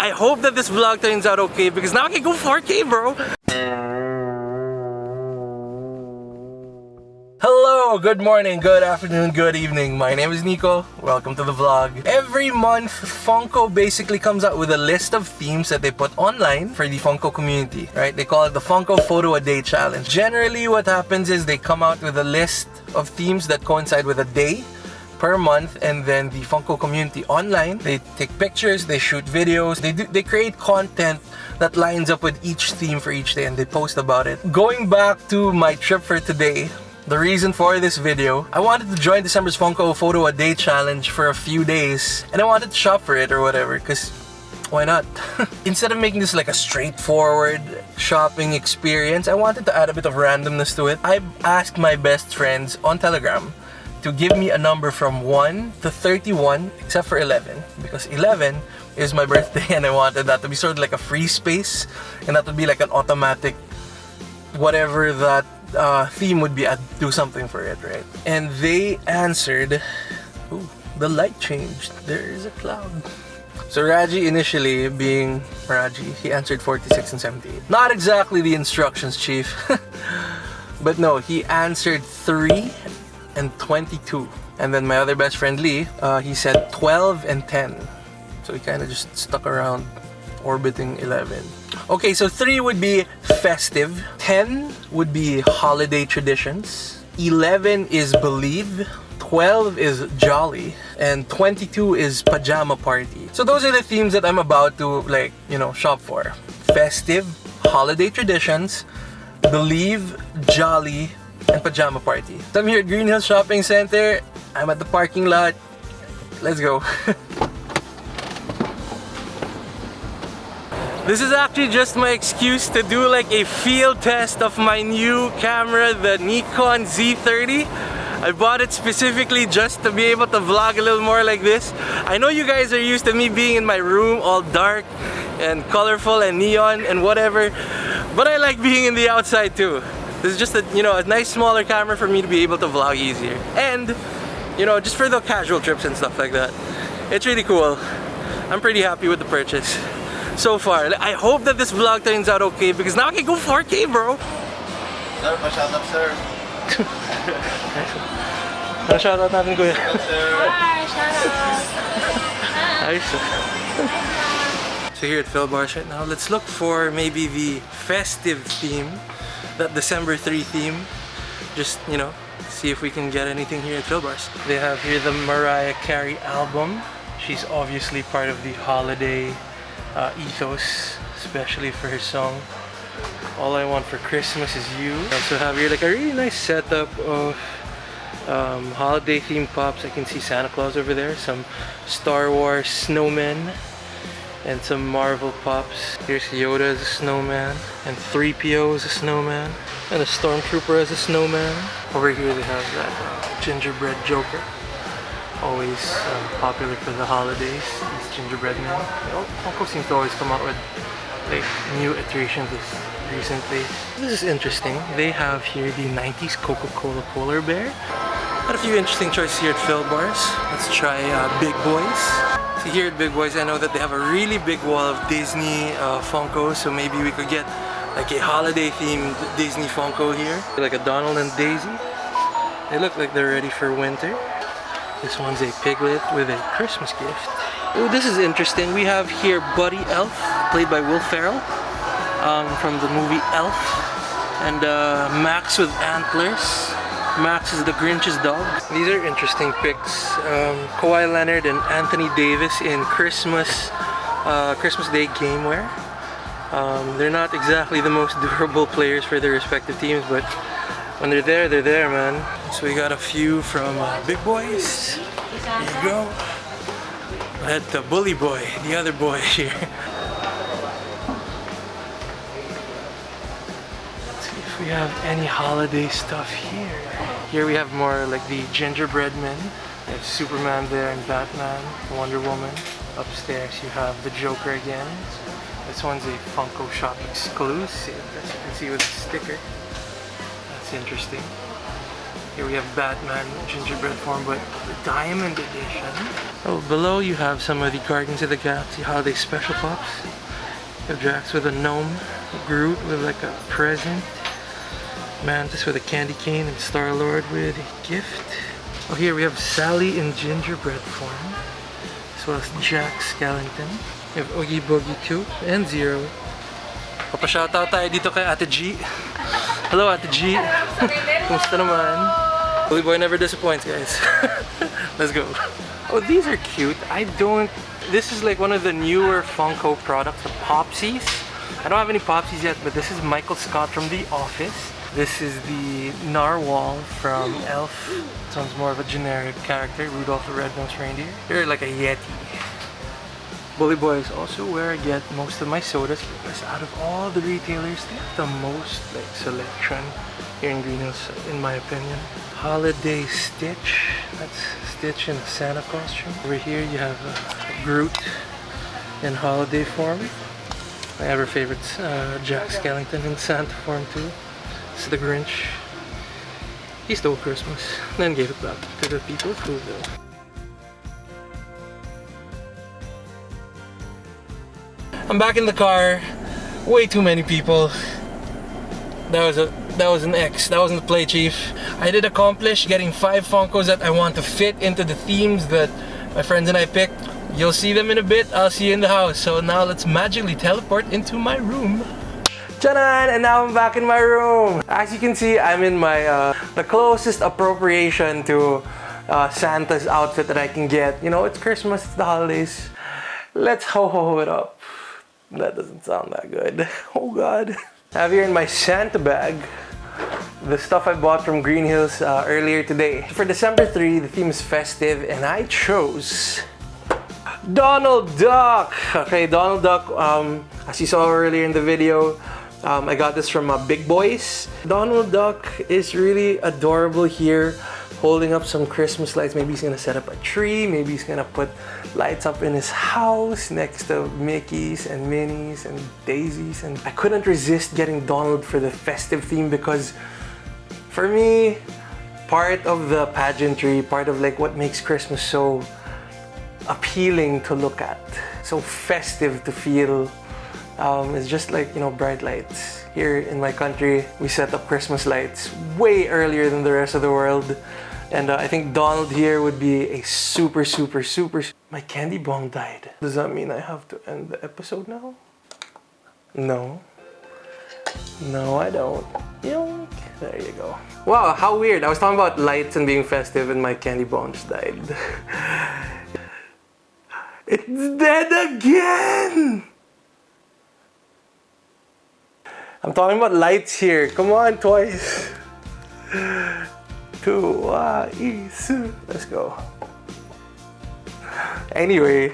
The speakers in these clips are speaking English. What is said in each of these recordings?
I hope that this vlog turns out okay because now I can go 4K, bro. Hello, good morning, good afternoon, good evening. My name is Nico. Welcome to the vlog. Every month, Funko basically comes out with a list of themes that they put online for the Funko community, right? They call it the Funko Photo a Day Challenge. Generally, what happens is they come out with a list of themes that coincide with a day per month, and then the Funko community online, they take pictures, they shoot videos, they create content that lines up with each theme for each day, and they post about it. Going back to my trip for today, the reason for this video, I wanted to join December's Funko Photo a Day Challenge for a few days, and I wanted to shop for it or whatever, because why not? Instead of making this like a straightforward shopping experience, I wanted to add a bit of randomness to it. I asked my best friends on Telegram to give me a number from 1 to 31, except for 11, because 11 is my birthday and I wanted that to be sort of like a free space, and that would be like an automatic whatever that theme would be, I'd do something for it, right? And they answered, ooh, the light changed, there is a cloud. So Raji, initially being Raji, he answered 46 and 78. Not exactly the instructions, chief. But no, he answered 3 and 22. And then my other best friend Lee, he said 12 and 10. So he kind of just stuck around orbiting 11. Okay, so 3 would be festive, 10 would be holiday traditions, 11 is believe, 12 is jolly, and 22 is pajama party. So those are the themes that I'm about to, like, you know, shop for. Festive, holiday traditions, believe, jolly, and pajama party. So I'm here at Green Hills Shopping Center. I'm at the parking lot. Let's go. This is actually just my excuse to do like a field test of my new camera, the Nikon Z30. I bought it specifically just to be able to vlog a little more like this. I know you guys are used to me being in my room all dark and colorful and neon and whatever, but I like being in the outside too. This is just a, you know, a nice smaller camera for me to be able to vlog easier. And, you know, just for the casual trips and stuff like that. It's really cool. I'm pretty happy with the purchase so far. I hope that this vlog turns out okay because now I can go 4K, bro. Sir, pa-shoutout, sir. Ano shoutout natin, kuya? Hi, shoutout. Ayos. So here at Philbars right now, let's look for maybe the festive theme, that December 3 theme. Just, you know, see if we can get anything here at Philbars. They have here the Mariah Carey album. She's obviously part of the holiday ethos, especially for her song All I Want for Christmas Is You. I also have here like a really nice setup of holiday themed pops. I can see Santa Claus over there, some Star Wars snowmen, and some Marvel pops. Here's Yoda as a snowman, and 3PO as a snowman, and a Stormtrooper as a snowman. Over here they have that gingerbread Joker. Always popular for the holidays, these gingerbread men. Funko seems to always come out with like new iterations recently. This is interesting. They have here the 90s Coca-Cola polar bear. Got a few interesting choices here at Philbars. Let's try Big Boys. So here at Big Boys, I know that they have a really big wall of Disney Funko, so maybe we could get like a holiday themed Disney Funko here. Like a Donald and Daisy. They look like they're ready for winter. This one's a piglet with a Christmas gift. Oh, this is interesting. We have here Buddy Elf, played by Will Ferrell, from the movie Elf. And Max with antlers. Max is the Grinch's dog. These are interesting pics. Kawhi Leonard and Anthony Davis in Christmas Day game wear. They're not exactly the most durable players for their respective teams, but when they're there, man. So we got a few from Big Boys. There you go. At the Bully Boy, the other boy here. Let's see if we have any holiday stuff here. Here we have more like the gingerbread men. There's Superman there and Batman, Wonder Woman. Upstairs you have the Joker again. This one's a Funko Shop exclusive, as you can see with the sticker. That's interesting. Here we have Batman gingerbread form, but the Diamond Edition. Oh, below you have some of the Guardians of the Galaxy Holiday Special Pops. You have Drax with a gnome, Groot with like a present, Mantis with a candy cane, and Star-Lord with a gift. Oh, here we have Sally in gingerbread form, as well as Jack Skellington. We have Oogie Boogie 2 and 0. Papa-shoutout tayo dito kay Ate G. Hello, Ate G. Kumusta naman? Bully Boy never disappoints, guys. Let's go. Oh, these are cute. This is like one of the newer Funko products, the Popsies. I don't have any Popsies yet, but this is Michael Scott from The Office. This is the Narwhal from Elf. This one's more of a generic character, Rudolph the Red-Nosed Reindeer. Here, like a Yeti. Bully Boy is also where I get most of my sodas because out of all the retailers, they have the most like selection here in Green Hills, in my opinion. Holiday Stitch. That's Stitch in a Santa costume. Over here you have Groot in holiday form. My ever favorites, Jack Skellington in Santa form too. This is the Grinch. He stole Christmas, then gave it back to the people of Whoville. I'm back in the car. Way too many people. That was an X. That wasn't the play, Chief. I did accomplish getting 5 Funkos that I want to fit into the themes that my friends and I picked. You'll see them in a bit. I'll see you in the house. So now let's magically teleport into my room. Tchanan! And now I'm back in my room. As you can see, I'm in my the closest appropriation to Santa's outfit that I can get. You know, it's Christmas, it's the holidays. Let's ho-ho it up. That doesn't sound that good. Oh God. I have here in my Santa bag the stuff I bought from Green Hills earlier today. For December 3, the theme is festive and I chose Donald Duck. Okay, Donald Duck, as you saw earlier in the video, I got this from Big Boys. Donald Duck is really adorable here, holding up some Christmas lights. Maybe he's gonna set up a tree, maybe he's gonna put lights up in his house next to Mickey's and Minnie's and Daisy's. And I couldn't resist getting Donald for the festive theme because for me, part of the pageantry, part of like what makes Christmas so appealing to look at, so festive to feel, is just like, you know, bright lights. Here in my country, we set up Christmas lights way earlier than the rest of the world. And I think Donald here would be a super. My candy bong died. Does that mean I have to end the episode now? No. No, I don't. Yoink. There you go. Wow, how weird. I was talking about lights and being festive and my candy bong just died. It's dead again! I'm talking about lights here. Come on, twice. Let's go. Anyway.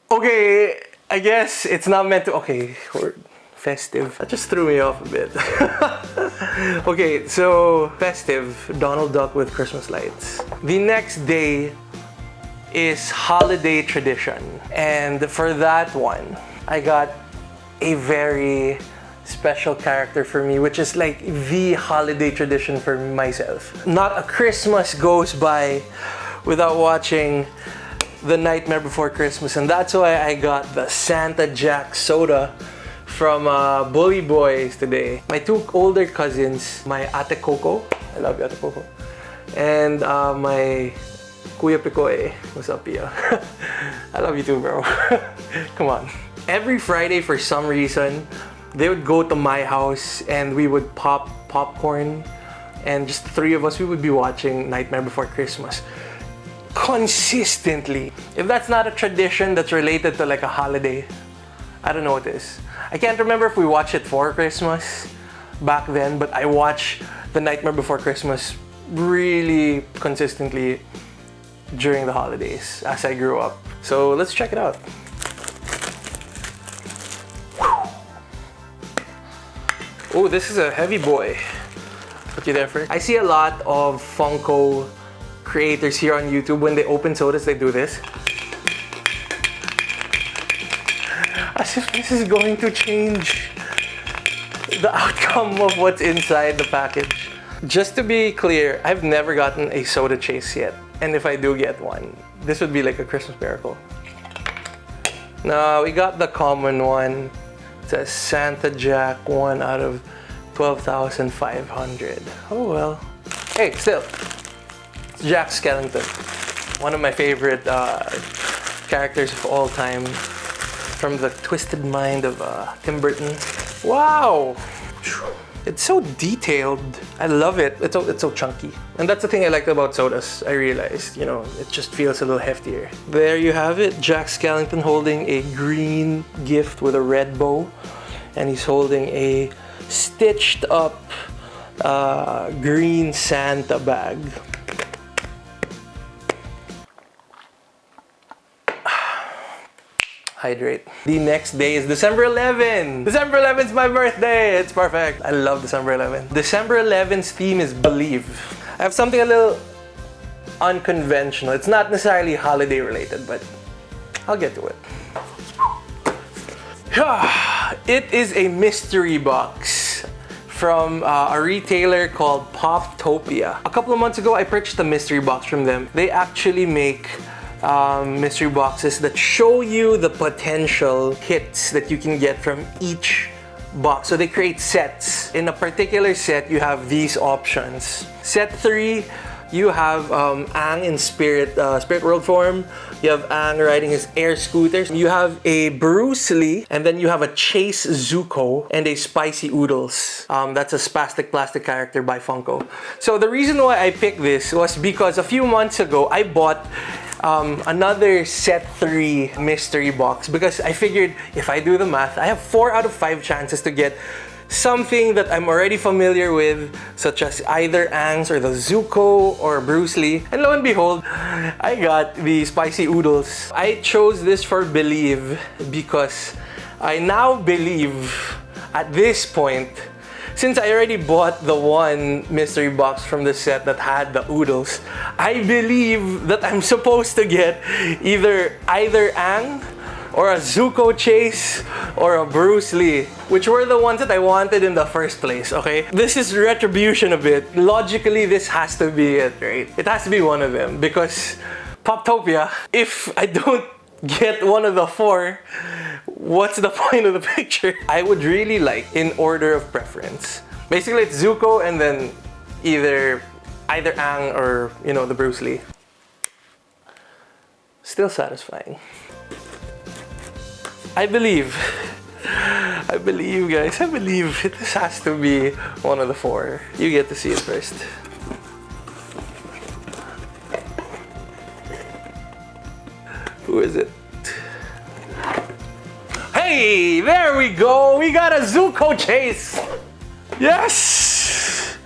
Okay, I guess it's not meant to... Okay, we're festive. That just threw me off a bit. Okay, so festive. Donald Duck with Christmas lights. The next day is holiday tradition. And for that one, I got a very special character for me, which is like the holiday tradition for myself. Not a Christmas goes by without watching The Nightmare Before Christmas, and that's why I got the Santa Jack soda from Bully Boys today. My 2 older cousins, my Ate Coco, I love you Ate Coco, and my Kuya Picoy, what's up Pia? I love you too, bro. Come on. Every Friday, for some reason, they would go to my house and we would pop popcorn, and just the 3 of us, we would be watching Nightmare Before Christmas consistently. If that's not a tradition that's related to like a holiday, I don't know what it is. I can't remember if we watched it for Christmas back then, but I watched The Nightmare Before Christmas really consistently during the holidays as I grew up. So let's check it out. Oh, this is a heavy boy. Put you there first. I see a lot of Funko creators here on YouTube. When they open sodas, they do this. As if this is going to change the outcome of what's inside the package. Just to be clear, I've never gotten a soda chase yet. And if I do get one, this would be like a Christmas miracle. No, we got the common one. It says Santa Jack, 1 out of 12,500. Oh well. Hey, still, it's Jack Skellington. One of my favorite characters of all time, from the twisted mind of Tim Burton. Wow! It's so detailed. I love it. It's so chunky. And that's the thing I liked about sodas, I realized. You know, it just feels a little heftier. There you have it. Jack Skellington holding a green gift with a red bow. And he's holding a stitched up green Santa bag. Hydrate. The next day is December 11. December 11 is my birthday. It's perfect. I love December 11. December 11's theme is Believe. I have something a little unconventional. It's not necessarily holiday related, but I'll get to it. It is a mystery box from a retailer called Poptopia. A couple of months ago, I purchased a mystery box from them. They actually make mystery boxes that show you the potential hits that you can get from each box. So they create sets. In a particular set, you have these options. Set 3, you have Aang in Spirit World form. You have Aang riding his air scooters. You have a Bruce Lee, and then you have a Chase Zuko and a Spicy Oodles. That's a spastic plastic character by Funko. So the reason why I picked this was because a few months ago, I bought another set 3 mystery box because I figured if I do the math, I have 4 out of 5 chances to get something that I'm already familiar with, such as either Aang's or the Zuko or Bruce Lee. And lo and behold, I got the Spicy Oodles. I chose this for Believe because I now believe at this point, since I already bought the one mystery box from the set that had the oodles, I believe that I'm supposed to get either Aang or a Zuko Chase or a Bruce Lee, which were the ones that I wanted in the first place, okay? This is retribution a bit. Logically, this has to be it, right? It has to be one of them because Poptopia, if I don't get one of the 4, what's the point of the picture? I would really like, in order of preference, basically it's Zuko and then either Aang or, you know, the Bruce Lee. Still satisfying. I believe, guys. I believe this has to be one of the 4. You get to see it first. Who is it? Hey, there we go. We got a Zuko Chase. Yes.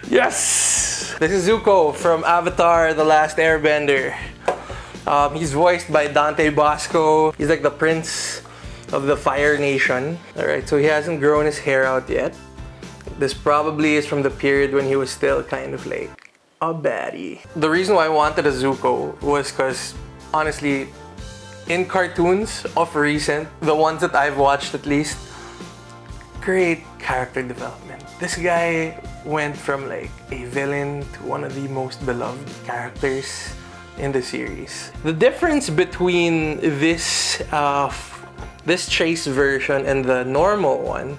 Yes. This is Zuko from Avatar: The Last Airbender. He's voiced by Dante Bosco. He's like the prince of the Fire Nation. Alright, so he hasn't grown his hair out yet. This probably is from the period when he was still kind of like a baddie. The reason why I wanted a Zuko was because, honestly, in cartoons of recent, the ones that I've watched at least, great character development. This guy went from like a villain to one of the most beloved characters in the series. The difference between this Chase version and the normal one,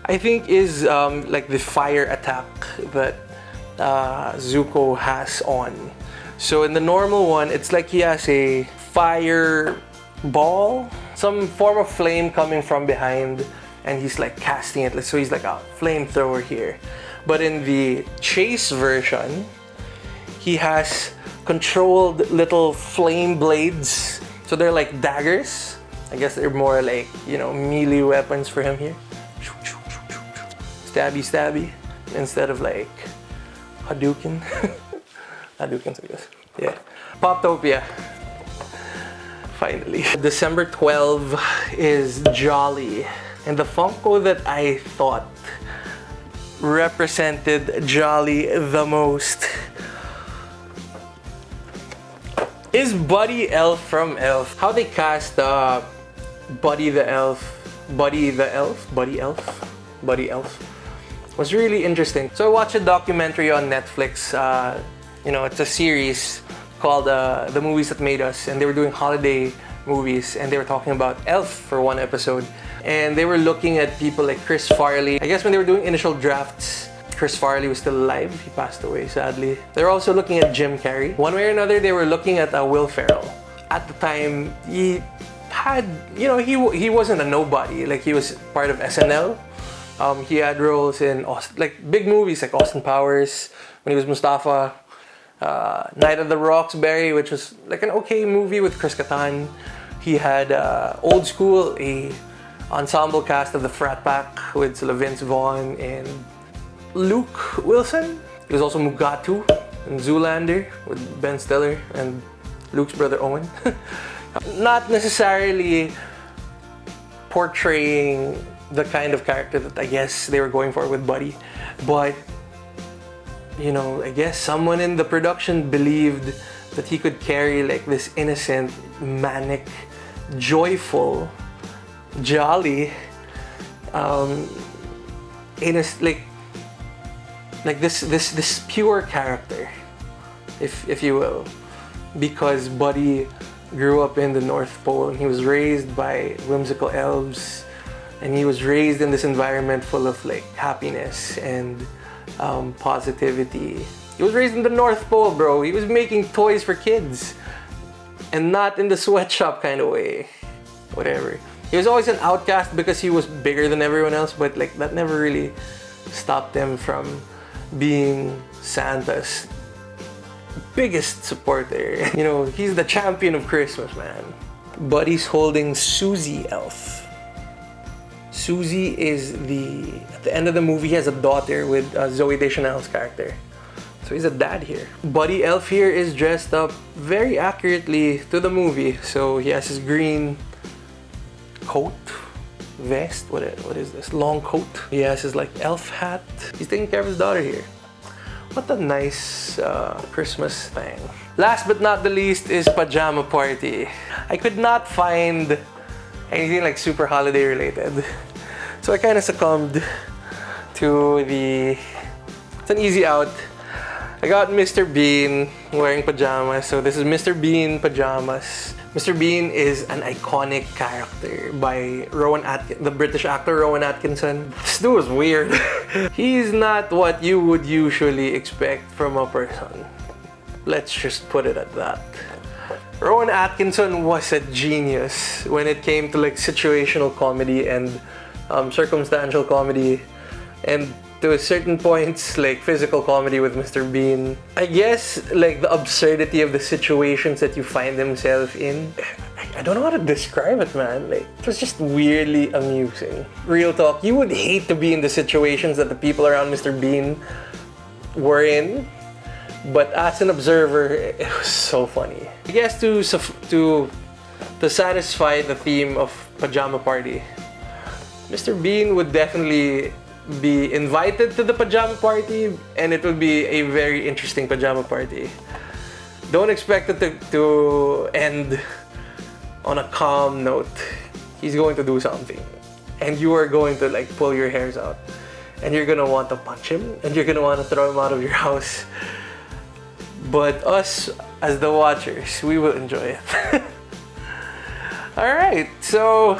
I think, is like the fire attack that Zuko has on. So in the normal one, it's like he has a fire ball, some form of flame coming from behind, and he's like casting it. So he's like a flamethrower here. But in the Chase version, he has controlled little flame blades. So they're like daggers. I guess they're more like, you know, melee weapons for him here. Stabby, stabby. Instead of like Hadouken. Hadoukens, I guess. Yeah. Poptopia. Finally. December 12 is Jolly. And the Funko that I thought represented Jolly the most is Buddy Elf from Elf. How they cast Buddy Elf was really interesting. So I watched a documentary on Netflix. It's a series called The Movies That Made Us, and they were doing holiday movies, and they were talking about Elf for one episode. And they were looking at people like Chris Farley. I guess when they were doing initial drafts, Chris Farley was still alive. He passed away, sadly. They're also looking at Jim Carrey. One way or another, they were looking at Will Ferrell. At the time, he had, he wasn't a nobody. Like, he was part of SNL. He had roles in big movies like Austin Powers, when he was Mustafa. Night of the Roxbury, which was like an okay movie with Chris Kattan. He had Old School, a ensemble cast of the Frat Pack with Vince Vaughn and Luke Wilson. He was also Mugatu in Zoolander with Ben Stiller and Luke's brother Owen. Not necessarily portraying the kind of character that I guess they were going for with Buddy, but I guess someone in the production believed that he could carry like this innocent, manic, joyful, jolly, this pure character, if you will, because Buddy grew up in the North Pole and he was raised by whimsical elves, and he was raised in this environment full of like happiness and positivity. He was raised in the North Pole, bro. He was making toys for kids, and not in the sweatshop kind of way. Whatever. He was always an outcast because he was bigger than everyone else, but like that never really stopped him from being Santa's biggest supporter. He's the champion of Christmas, man. Buddy's holding Susie Elf. Susie is at the end of the movie, he has a daughter with Zooey Deschanel's character. So he's a dad here. Buddy Elf here is dressed up very accurately to the movie. So he has his green coat, vest, what is this? Long coat. He has his like elf hat. He's taking care of his daughter here. What a nice Christmas thing. Last but not the least is Pajama Party. I could not find anything like super holiday related. So I kind of succumbed to it's an easy out. I got Mr. Bean wearing pajamas. So this is Mr. Bean pajamas. Mr. Bean is an iconic character by the British actor Rowan Atkinson. This dude was weird. He's not what you would usually expect from a person. Let's just put it at that. Rowan Atkinson was a genius when it came to like situational comedy and circumstantial comedy, and to certain points like physical comedy with Mr. Bean. I guess like the absurdity of the situations that you find himself in. I don't know how to describe it, man. Like, it was just weirdly amusing. Real talk, you would hate to be in the situations that the people around Mr. Bean were in. But as an observer, it was so funny. I guess to satisfy the theme of Pajama Party, Mr. Bean would definitely be invited to the pajama party, and it would be a very interesting pajama party. Don't expect it to end on a calm note. He's going to do something, and you are going to like pull your hairs out, and you're gonna want to punch him, and you're gonna want to throw him out of your house. But us, as the watchers, we will enjoy it. Alright, so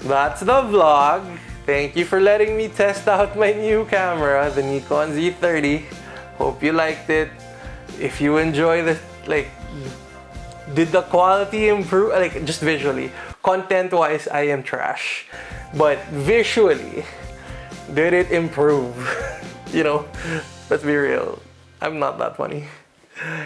that's the vlog. Thank you for letting me test out my new camera, the Nikon Z30. Hope you liked it. If you enjoy did the quality improve? Like, just visually. Content-wise, I am trash. But visually, did it improve? Let's be real. I'm not that funny.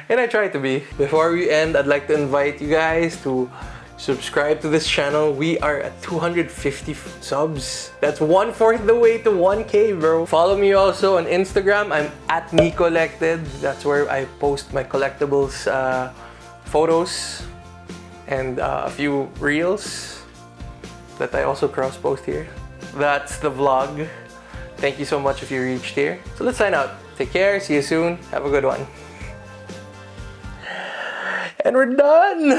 And I try to be. Before we end, I'd like to invite you guys to subscribe to this channel. We are at 250 subs. That's 1/4 the way to 1K, bro. Follow me also on Instagram. I'm at NiCollected. That's where I post my collectibles photos and a few reels that I also cross-post here. That's the vlog. Thank you so much if you reached here. So let's sign out. Take care. See you soon. Have a good one. And we're done!